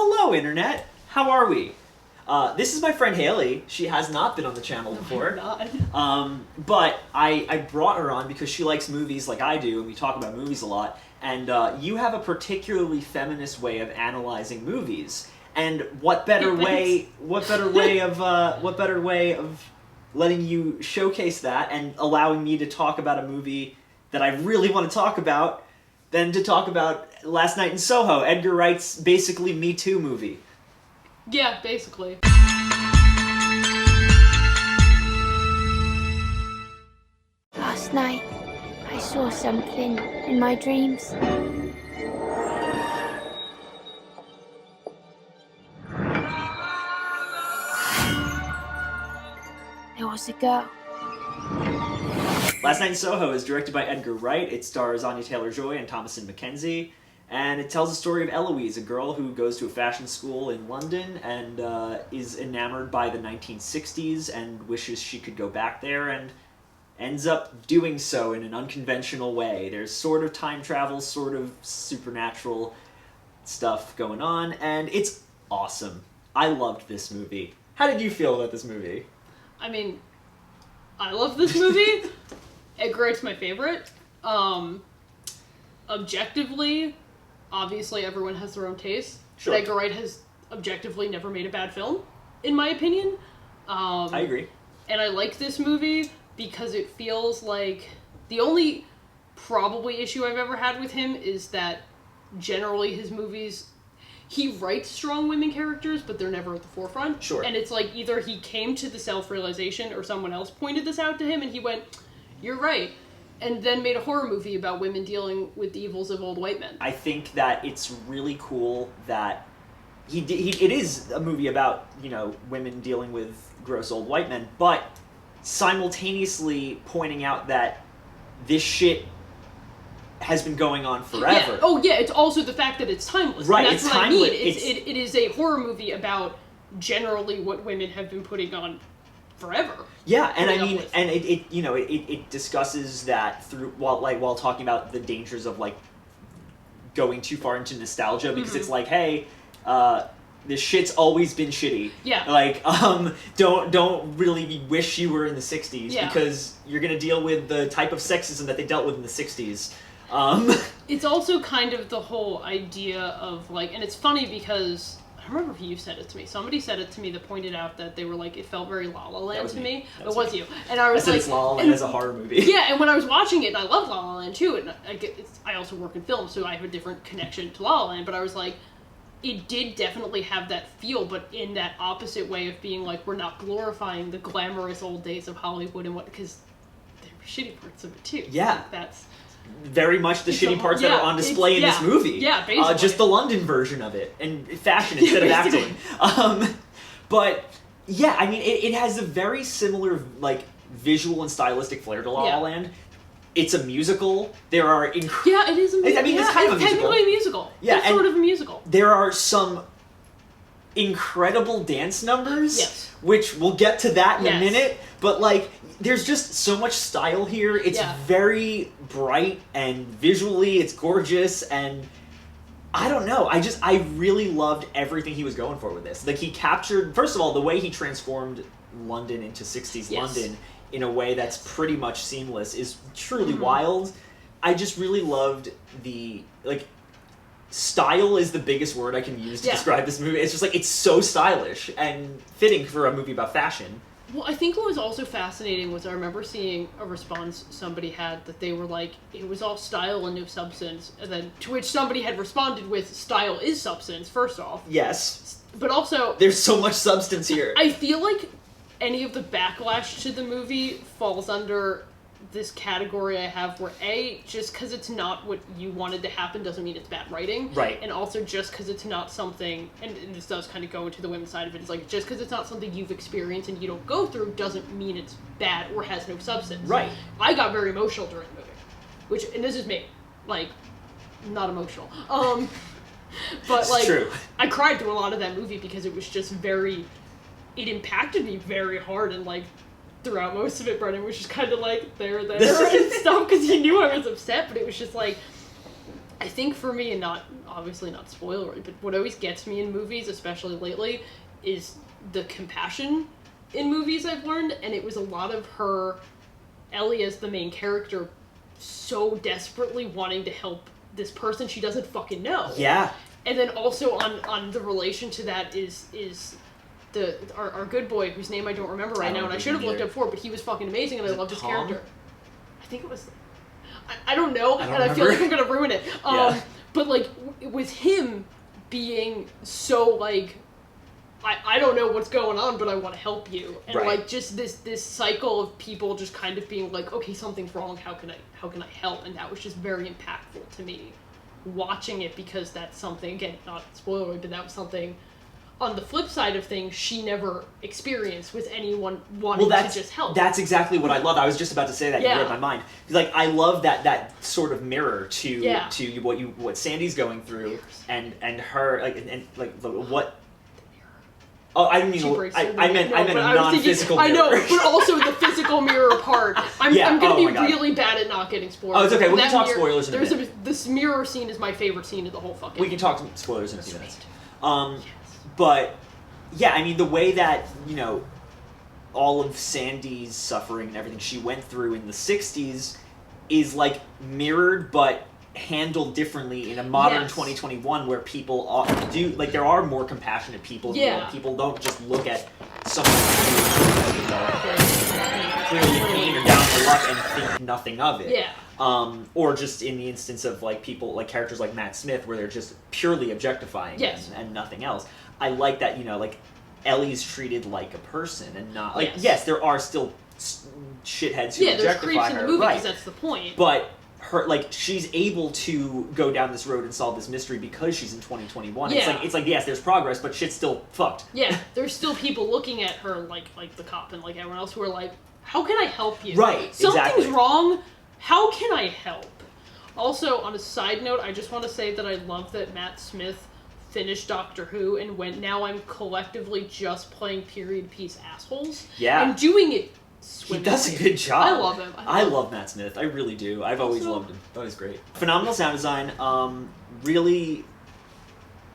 Hello, Internet! How are we? This is my friend Haley. She has not been on the channel before. But I brought her on because she likes movies like I do, and we talk about movies a lot. And you have a particularly feminist way of analyzing movies. And what better way of letting you showcase that and allowing me to talk about a movie that I really want to talk about than to talk about Last Night in Soho, Edgar Wright's basically Me Too movie. Yeah, basically. Last night, I saw something in my dreams. There was a girl. Last Night in Soho is directed by Edgar Wright. It stars Anya Taylor-Joy and Thomasin McKenzie. And it tells the story of Eloise, a girl who goes to a fashion school in London and is enamored by the 1960s and wishes she could go back there and ends up doing so in an unconventional way. There's sort of time travel, sort of supernatural stuff going on, and it's awesome. I loved this movie. How did you feel about this movie? I mean, I love this movie. Edgar Wright's my favorite. Objectively, obviously everyone has their own taste. Sure. But Edgar Wright has objectively never made a bad film, in my opinion. I agree. And I like this movie because it feels like the only probably issue I've ever had with him is that generally his movies, he writes strong women characters, but they're never at the forefront. Sure. And it's like either he came to the self-realization or someone else pointed this out to him and he went, "You're right," and then made a horror movie about women dealing with the evils of old white men. I think that it's really cool that it is a movie about, women dealing with gross old white men, but simultaneously pointing out that this shit has been going on forever. Yeah. Oh yeah, it's also the fact that it's timeless. Right, and that's it's what timeless. I mean. It is a horror movie about generally what women have been putting on forever. Yeah, and I mean, and it discusses that through while talking about the dangers of going too far into nostalgia, because it's like, hey, this shit's always been shitty. Yeah. Don't really wish you were in the 60s, Yeah. because you're gonna deal with the type of sexism that they dealt with in the 60s. It's also kind of the whole idea of and it's funny because I don't remember if you said it to me. Somebody said it to me that pointed out that they were like, it felt very La La Land to me. It was you. And I was said it's La La Land as a horror movie. Yeah, and when I was watching it, and I love La La Land too, and I also work in film, so I have a different connection to La La Land, but I was like, it did definitely have that feel, but in that opposite way of being like, we're not glorifying the glamorous old days of Hollywood and because there were shitty parts of it too. Yeah. That's very much the shitty parts that are on display in this movie. Yeah, basically. Just the London version of it, and fashion instead of acting. But, yeah, I mean, it has a very similar, visual and stylistic flair to La La Land. It's a musical. There are Yeah, it is a musical. I mean, it's kind of a musical. Technically a musical. Yeah, it's sort of a musical. There are some incredible dance numbers, yes, which we'll get to that in a minute, but, there's just so much style here. It's very bright, and visually it's gorgeous, and I don't know. I really loved everything he was going for with this. He captured, first of all, the way he transformed London into 60s London in a way that's pretty much seamless is truly wild. I just really loved the, style is the biggest word I can use to describe this movie. It's just it's so stylish and fitting for a movie about fashion. Well, I think what was also fascinating was I remember seeing a response somebody had that they were like, it was all style and no substance, and then to which somebody had responded with, style is substance, first off. Yes. But also, there's so much substance here. I feel like any of the backlash to the movie falls under this category I have where just because it's not what you wanted to happen doesn't mean it's bad writing. Right. And also just because it's not something, and this does kind of go into the women's side of it, it's just because it's not something you've experienced and you don't go through doesn't mean it's bad or has no substance. Right. I got very emotional during the movie, and this is me, not emotional. But it's true. I cried through a lot of that movie because it was just it impacted me very hard, and throughout most of it, Brennan was just kind of there and stuff, because he knew I was upset, but it was just I think for me, and obviously not spoilery, but what always gets me in movies, especially lately, is the compassion in movies I've learned, and it was a lot of her, Ellie as the main character, so desperately wanting to help this person she doesn't fucking know. Yeah. And then also on the relation to that is our good boy, whose name I don't remember right now, and I should have looked up for, but he was fucking amazing, and I loved his character. I think it was... I don't know, and I feel like I'm gonna ruin it. But, like, with him being so, like... I don't know what's going on, but I want to help you. And, like, just this cycle of people just kind of being like, okay, something's wrong, how can I help? And that was just very impactful to me, watching it, because that's something, again, not spoilery, but that was something... On the flip side of things, she never experienced with anyone wanting to just help. That's exactly what I love. I was just about to say that. You read my mind. Like, I love that sort of mirror to what Sandy's going through, and her what. Oh, I didn't mean. I meant a non-physical mirror. I know, but also the physical mirror part. I'm gonna be really bad at not getting spoilers. Oh, it's okay. We can talk spoilers in a minute. This mirror scene is my favorite scene of the whole fucking. We can talk spoilers in a few minutes. But, yeah, I mean, the way that, you know, all of Sandy's suffering and everything she went through in the 60s is, like, mirrored but handled differently in a modern 2021 where people there are more compassionate people. Yeah. You know, people don't just look at someone who's, you know, clearly mean or down for luck and think nothing of it. Yeah. Or just in the instance of, like, people, like, characters like Matt Smith, where they're just purely objectifying and nothing else. I like that, you know, like, Ellie's treated like a person and not... Like, yes there are still shitheads who objectify her. Yeah, there's creeps in the movie, because that's the point. But, her, like, she's able to go down this road and solve this mystery because she's in 2021. Yeah. It's like, yes, there's progress, but shit's still fucked. Yeah, there's still people looking at her like the cop and, like, everyone else who are like, how can I help you? Right, Something's wrong. How can I help? Also, on a side note, I just want to say that I love that Matt Smith finished Doctor Who and went, now I'm collectively just playing period piece assholes. Yeah. And doing it swimmingly. He does a good job. I love him. I love Matt Smith. I really do. I've always loved him. That was great. Phenomenal sound design. Really...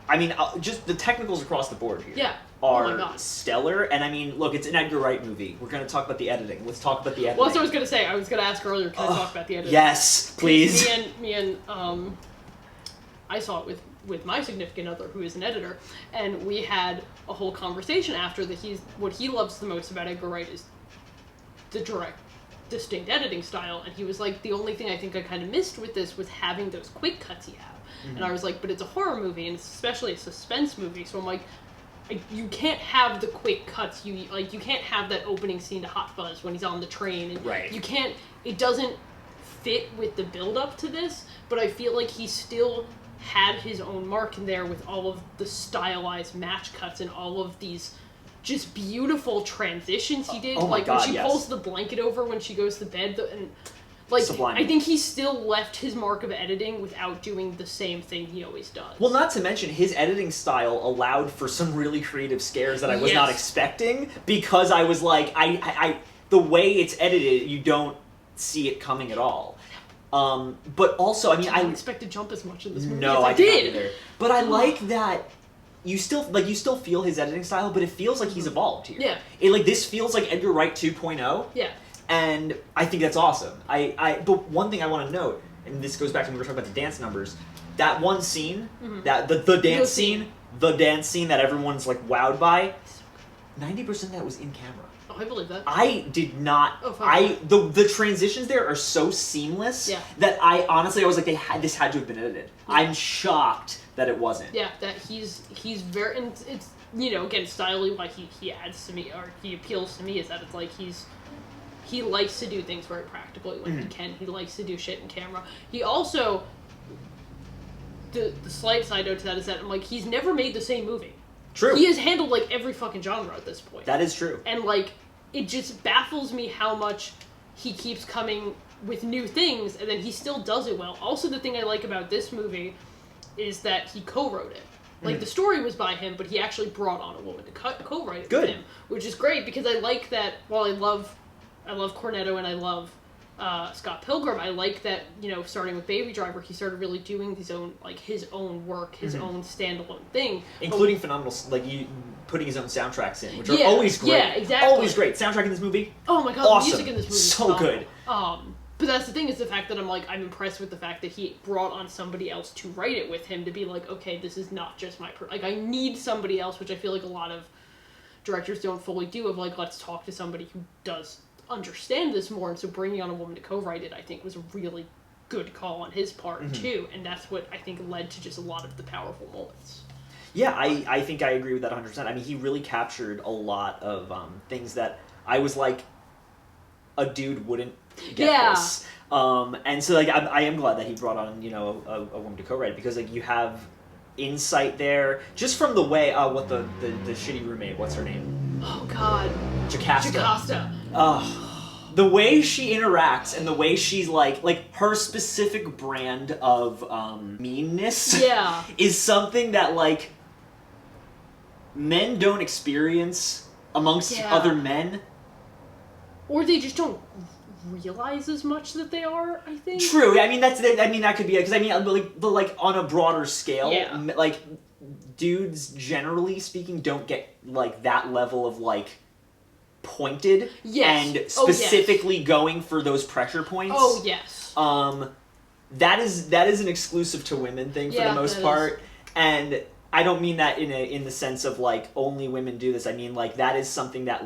I mean, just the technicals across the board here are stellar. And I mean, look, it's an Edgar Wright movie. We're going to talk about the editing. Let's talk about the editing. Well, that's what I was going to say. I was going to ask earlier, can I talk about the editing? Yes, please. Me and I saw it with my significant other, who is an editor, and we had a whole conversation after that. What he loves the most about Edgar Wright is the direct, distinct editing style, and he was like, the only thing I think I kind of missed with this was having those quick cuts you have. And I was like, but it's a horror movie, and it's especially a suspense movie, so I'm like, you can't have the quick cuts. You can't have that opening scene to Hot Fuzz when he's on the train. And you can't. It doesn't fit with the build up to this. But I feel like he still had his own mark in there with all of the stylized match cuts and all of these just beautiful transitions he did. When she pulls the blanket over when she goes to bed, and like, sublime. I think he still left his mark of editing without doing the same thing he always does. Well, not to mention, his editing style allowed for some really creative scares that I was not expecting, because I was like, the way it's edited, you don't see it coming at all. But also, I mean, I didn't expect to jump as much in this movie as I did. Not either. But I like that you still feel his editing style, but it feels like he's evolved here. Yeah. This feels like Edgar Wright 2.0. Yeah. And I think that's awesome. But one thing I want to note, and this goes back to when we were talking about the dance numbers, that one scene, that the dance scene that everyone's like wowed by, 90% of that was in camera. Oh, I believe that. I did not. Oh, the transitions there are so seamless that I was like, this had to have been edited. Yeah. I'm shocked that it wasn't. Yeah, that he's very, and it's, you know, again, stylely, why he adds to me, or he appeals to me, is that it's like he likes to do things very practically when he can. He likes to do shit in camera. He also, the slight side note to that is that I'm like, he's never made the same movie. True. He has handled like every fucking genre at this point. That is true. And like, it just baffles me how much he keeps coming with new things, and then he still does it well. Also, the thing I like about this movie is that he co-wrote it. Like, the story was by him, but he actually brought on a woman to co-write it with him, which is great, because I like that. While I love Cornetto and I love Scott Pilgrim, I like that, starting with Baby Driver, he started really doing his own work, his own standalone thing. Including phenomenal, putting his own soundtracks in, which are always great. Yeah, exactly. Always great. Soundtrack in this movie, oh my god, awesome. The music in this movie is so good. But that's the thing, is the fact that I'm impressed with the fact that he brought on somebody else to write it with him, to be like, okay, this is not just my... I need somebody else, which I feel like a lot of directors don't fully do, of let's talk to somebody who does understand this more, and so bringing on a woman to co-write it, I think, was a really good call on his part, too, and that's what I think led to just a lot of the powerful moments. Yeah, I think I agree with that 100%. I mean, he really captured a lot of things that I was like, a dude wouldn't get this. And so, I am glad that he brought on, a woman to co-write it, because, you have insight there, just from the way, the shitty roommate, what's her name? Oh, God. Jocasta. The way she interacts and the way she's her specific brand of meanness is something that men don't experience amongst other men. Or they just don't realize as much that they are, I think. True. I mean, that could be it, because on a broader scale, dudes generally speaking don't get that level of pointed and specifically going for those pressure points. Oh yes. That is an exclusive to women thing for the most part, and I don't mean that in the sense of only women do this. I mean that is something that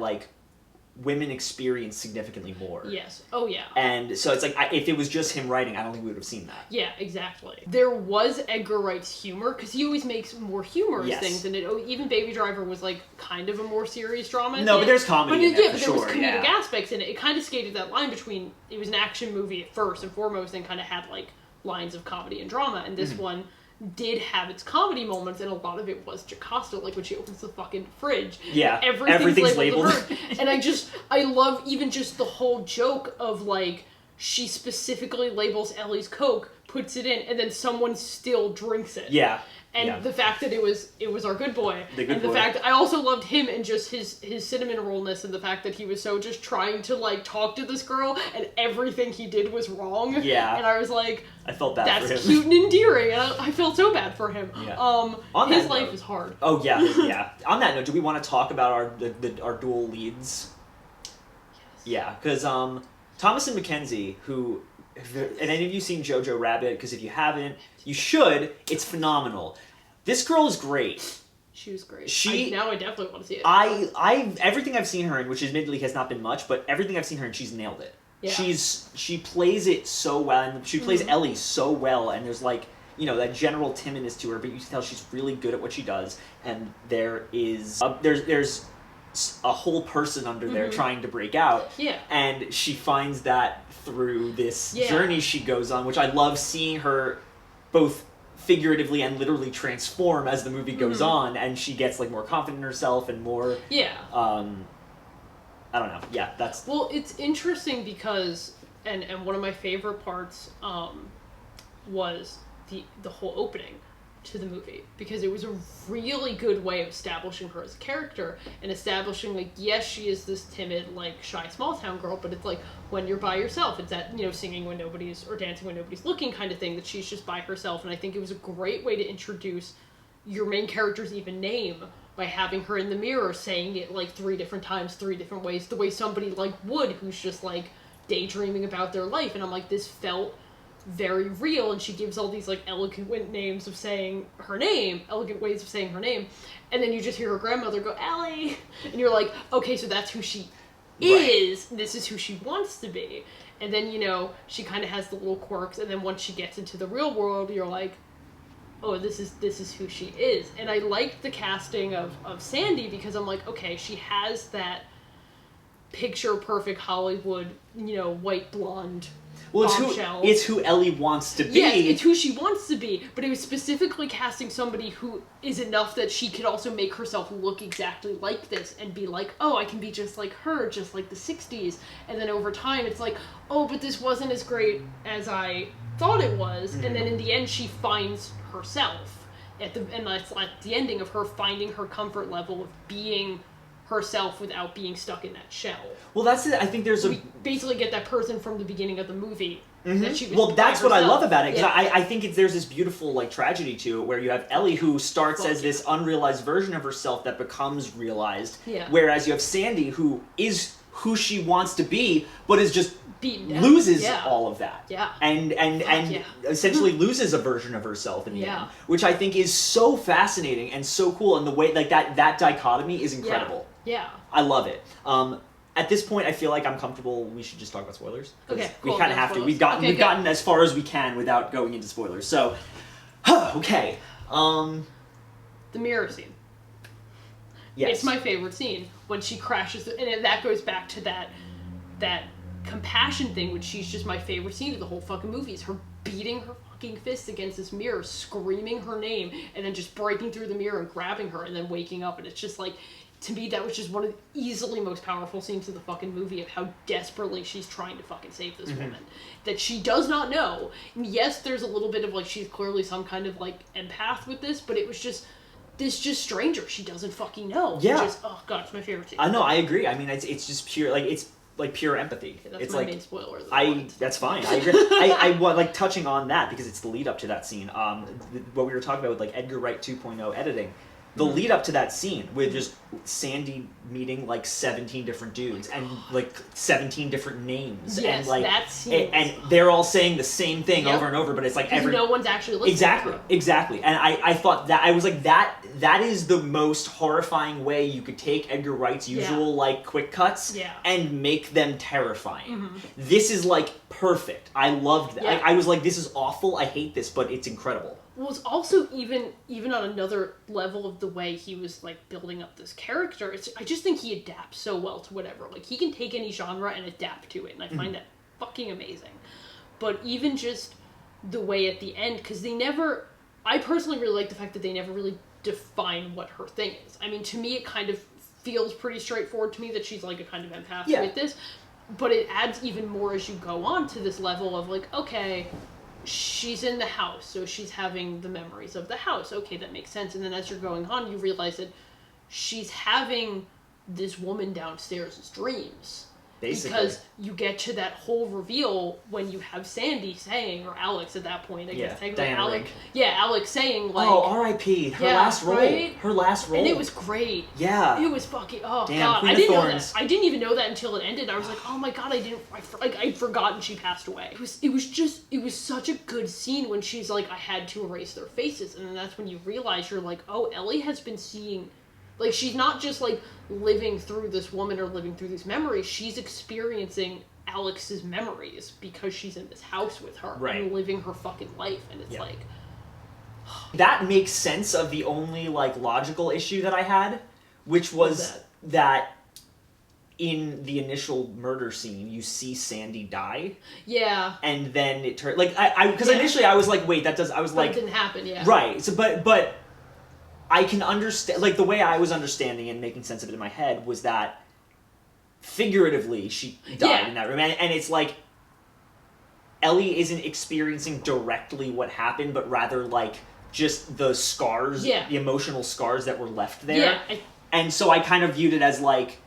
women experience significantly more. Yes. Oh, yeah. And so it's if it was just him writing, I don't think we would have seen that. Yeah, exactly. There was Edgar Wright's humor, because he always makes more humorous things, and even Baby Driver was kind of a more serious drama. No, but there's comedy in there, but there was comedic aspects in it. It kind of skated that line between, it was an action movie at first and foremost, and kind of had lines of comedy and drama, and this one did have its comedy moments, and a lot of it was Jocasta, when she opens the fucking fridge. Yeah, everything's labeled. And I love even just the whole joke of, she specifically labels Ellie's Coke, puts it in, and then someone still drinks it. Yeah. And the fact that it was our good boy. The fact that I also loved him and just his cinnamon rollness, and the fact that he was so just trying to talk to this girl, and everything he did was wrong. Yeah. And I was like, I felt bad for him. That's cute and endearing, and I felt so bad for him. Yeah. His life is hard. Oh yeah, yeah. On that note, do we want to talk about our dual leads? Yes. Yeah, because Thomas and Mackenzie, who... And any of you seen Jojo Rabbit? Because if you haven't, you should. It's phenomenal. This girl is great. She was great. Now I definitely want to see it. Everything I've seen her in, which admittedly has not been much, but everything I've seen her in, she's nailed it. Yeah. She plays it so well, and she plays Ellie so well, and there's that general timidness to her, but you can tell she's really good at what she does, and there's a whole person under there trying to break out. Yeah. And she finds that through this journey she goes on, which I love seeing her both figuratively and literally transform as the movie goes on, and she gets more confident in herself and more I don't know. Yeah, that's... Well, it's interesting because and one of my favorite parts was the whole opening to the movie, because it was a really good way of establishing her as a character and establishing yes, she is this timid shy small town girl, but it's when you're by yourself, it's that singing when nobody's or dancing when nobody's looking kind of thing, that she's just by herself. And I think it was a great way to introduce your main character's even name by having her in the mirror saying it 3 different times, 3 different ways, the way somebody would, who's just daydreaming about their life. And I'm this felt very real, and she gives all these elegant names of saying her name, elegant ways of saying her name, and then you just hear her grandmother go, Ellie, and you're okay, so that's who she is, this is who she wants to be. And then she kind of has the little quirks, and then once she gets into the real world, you're oh, this is who she is. And I liked the casting of Sandy, because I'm okay, she has that picture perfect Hollywood, white blonde. Well, it's who Ellie wants to be. Yes, it's who she wants to be, but it was specifically casting somebody who is enough that she could also make herself look exactly like this and be oh, I can be just like her, just like the 60s. And then over time, it's oh, but this wasn't as great as I thought it was. And then in the end, she finds herself. And that's the ending of her finding her comfort level of being herself without being stuck in that shell. Well, that's it. I think there's we basically get that person from the beginning of the movie. That she was well, that's what I love about it, because yeah. I think there's this beautiful, like, tragedy to it, where you have Ellie, who starts as this unrealized version of herself that becomes realized, whereas you have Sandy, who is who she wants to be, but is just loses all of that. Yeah. And essentially loses a version of herself in the end, which I think is so fascinating and so cool, and the way, like, that dichotomy is incredible. Yeah. I love it. At this point, I feel like I'm comfortable. We should just talk about spoilers. Okay, cool. We kind of have to. We've gotten as far as we can without going into spoilers. So, okay. The mirror scene. Yes. It's my favorite scene when she crashes, and that goes back to that compassion thing, which she's just my favorite scene of the whole fucking movie. Is her beating her fucking fists against this mirror, screaming her name, and then just breaking through the mirror and grabbing her, and then waking up, and it's just like. To me, that was just one of the easily most powerful scenes of the fucking movie of how desperately she's trying to fucking save this woman. That she does not know. And yes, there's a little bit of, like, she's clearly some kind of, like, empath with this, but it was just, this just stranger she doesn't fucking know. Yeah. Just, oh god, it's my favorite scene. I know, I agree. I mean, it's just pure, like, it's, like, pure empathy. Yeah, that's it's my like, main spoiler. That's fine. I agree. I want, like, touching on that, because it's the lead up to that scene. What we were talking about with, like, Edgar Wright 2.0 editing. The lead up to that scene with just Sandy meeting like 17 different dudes and like 17 different names, yes, and like that scene and they're all saying the same thing over and over, but it's like no one's actually listening. Exactly. And I thought that I was like that is the most horrifying way you could take Edgar Wright's usual like quick cuts and make them terrifying. This is like perfect. I loved that. I was like, this is awful. I hate this, but it's incredible. Well, it's also even on another level of the way he was like building up this character. I just think he adapts so well to whatever. Like he can take any genre and adapt to it, and I find that fucking amazing. But even just the way at the end, because I personally really like the fact that they never really define what her thing is. I mean, to me, it kind of feels pretty straightforward to me that she's like a kind of empath with this, but it adds even more as you go on to this level of like, okay. She's in the house, so she's having the memories of the house. Okay, that makes sense. And then as you're going on, you realize that she's having this woman downstairs' dreams. Basically. Because you get to that whole reveal when you have Sandy saying, or Alex at that point, I guess technically Alex. Yeah, Alex saying like, oh, R.I.P. Her last role. Right? Her last role. And it was great. Yeah. It was fucking god. Queen I didn't know that. I didn't even know that until it ended. I was like, oh my god, I'd forgotten she passed away. It was such a good scene when she's like, I had to erase their faces, and then that's when you realize you're like, oh, Ellie has been seeing. Like, she's not just, like, living through this woman or living through these memories. She's experiencing Alex's memories because she's in this house with her and living her fucking life. And it's like... That makes sense of the only, like, logical issue that I had, which was that in the initial murder scene, you see Sandy die. Yeah. And then it turned... Like, because initially I was like, wait, that does... I was like... It didn't happen, Right. So, but I can understand, like, the way I was understanding and making sense of it in my head was that, figuratively, she died in that room. And it's like, Ellie isn't experiencing directly what happened, but rather, like, just the scars, the emotional scars that were left there. Yeah. And so I kind of viewed it as, like,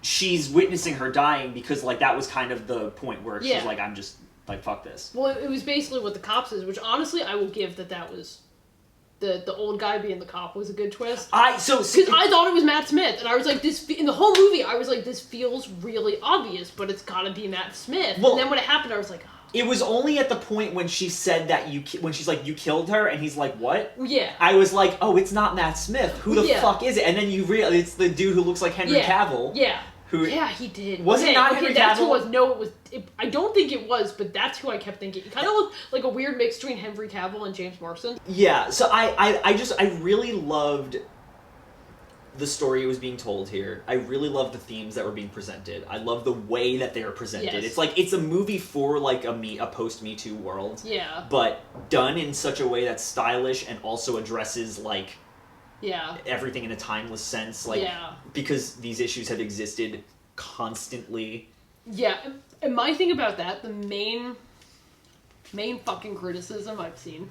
she's witnessing her dying because, like, that was kind of the point where she's like, I'm just, like, fuck this. Well, it was basically what the cops is, which, honestly, I will give that was... The old guy being the cop was a good twist. Because I thought it was Matt Smith, and I was like, in the whole movie, I was like, this feels really obvious, but it's gotta be Matt Smith. Well, and then when it happened, I was like, oh. It was only at the point when she said that when she's like, you killed her, and he's like, what? Yeah. I was like, oh, it's not Matt Smith. Who the fuck is it? And then you realize it's the dude who looks like Henry Cavill. Yeah. He did. Was it not Henry Cavill? That's who it was. No, it was. I don't think it was, but that's who I kept thinking. It kind of looked like a weird mix between Henry Cavill and James Marsden. Yeah, so I really loved the story it was being told here. I really loved the themes that were being presented. I love the way that they are presented. Yes. It's like, it's a movie for like a post-Me Too world. Yeah. But done in such a way that's stylish and also addresses like everything in a timeless sense, like because these issues have existed constantly. Yeah, and my thing about that, the main fucking criticism I've seen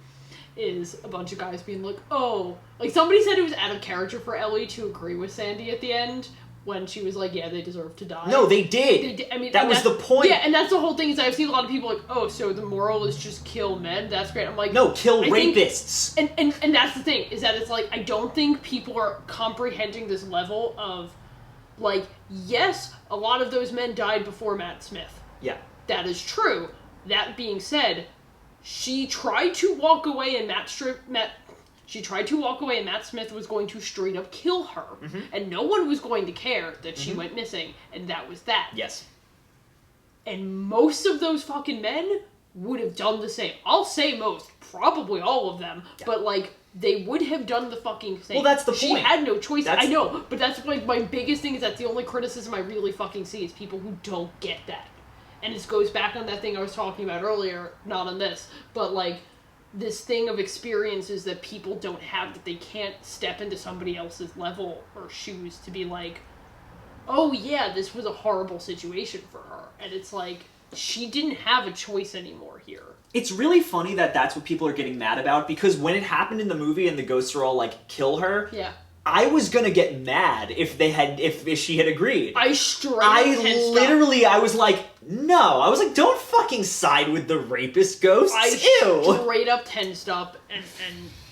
is a bunch of guys being like, oh, like somebody said it was out of character for Ellie to agree with Sandy at the end, when she was like, yeah, they deserve to die. No, they did. I mean, that was the point. Yeah, and that's the whole thing, is I've seen a lot of people like, oh, so the moral is just kill men? That's great. I'm like... No, kill rapists. And that's the thing, is that it's like, I don't think people are comprehending this level of, like, yes, a lot of those men died before Matt Smith. Yeah. That is true. That being said, she tried to walk away and Matt Smith was going to straight up kill her. Mm-hmm. And no one was going to care that she went missing. And that was that. Yes. And most of those fucking men would have done the same. I'll say most. Probably all of them. Yeah. But, like, they would have done the fucking same. Well, that's the point. She had no choice. I know. But that's, like, my biggest thing is that's the only criticism I really fucking see is people who don't get that. And this goes back on that thing I was talking about earlier. Not on this. But, like... this thing of experiences that people don't have, that they can't step into somebody else's level or shoes to be like, oh yeah, this was a horrible situation for her. And it's like, she didn't have a choice anymore here. It's really funny that that's what people are getting mad about, because when it happened in the movie and the ghosts are all like, kill her, yeah, I was gonna get mad if she had agreed. I was like, no. I was like, don't fucking side with the rapist ghosts. Ew. Straight up tensed up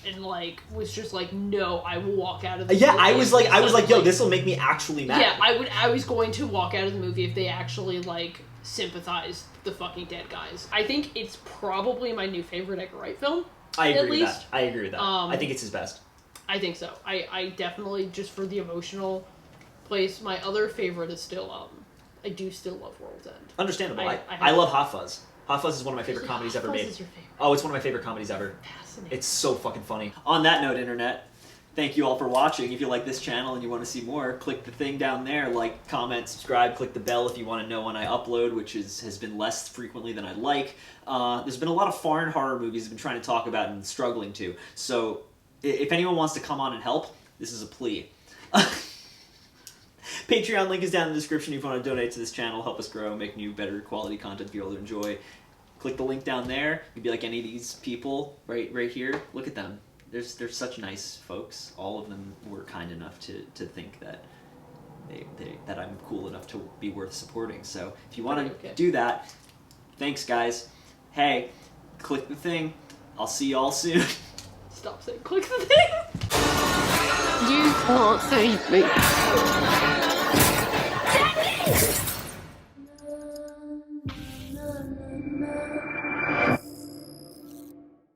and like was just like, no, I will walk out of the movie. I was like, yo, this will make me actually mad. Yeah, I was going to walk out of the movie if they actually like sympathized the fucking dead guys. I think it's probably my new favorite Edgar Wright film. I agree with that. I think it's his best. I think so. I definitely, just for the emotional place, my other favorite is still, I do still love World's End. Understandable. I love Hot Fuzz. Hot Fuzz is one of my favorite comedies ever made. Hot Fuzz is your favorite. Oh, it's one of my favorite comedies ever. Fascinating. It's so fucking funny. On that note, Internet, thank you all for watching. If you like this channel and you want to see more, click the thing down there, like, comment, subscribe, click the bell if you want to know when I upload, which has been less frequently than I'd like. There's been a lot of foreign horror movies I've been trying to talk about and struggling to, so... if anyone wants to come on and help, this is a plea. Patreon link is down in the description if you want to donate to this channel, help us grow, make new, better quality content for you all to enjoy. Click the link down there. You'd be like any of these people right here. Look at them. They're such nice folks. All of them were kind enough to think that that I'm cool enough to be worth supporting. So if you want to do that, thanks guys. Hey, click the thing. I'll see y'all soon. Stop saying click the thing. You can't save me.